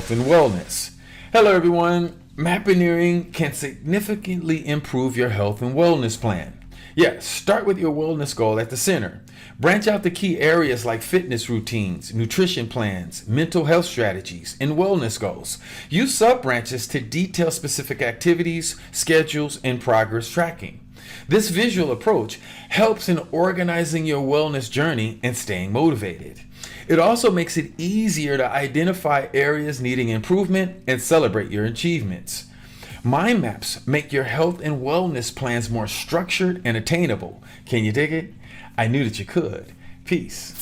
health and wellness. Hello everyone, Mappineering can significantly improve your health and wellness plan. Yes, start with your wellness goal at the center. Branch out to key areas like fitness routines, nutrition plans, mental health strategies, and wellness goals. Use sub-branches to detail specific activities, schedules, and progress tracking. This visual approach helps in organizing your wellness journey and staying motivated. It also makes it easier to identify areas needing improvement and celebrate your achievements. Mind maps make your health and wellness plans more structured and attainable. Can you dig it? I knew that you could. Peace.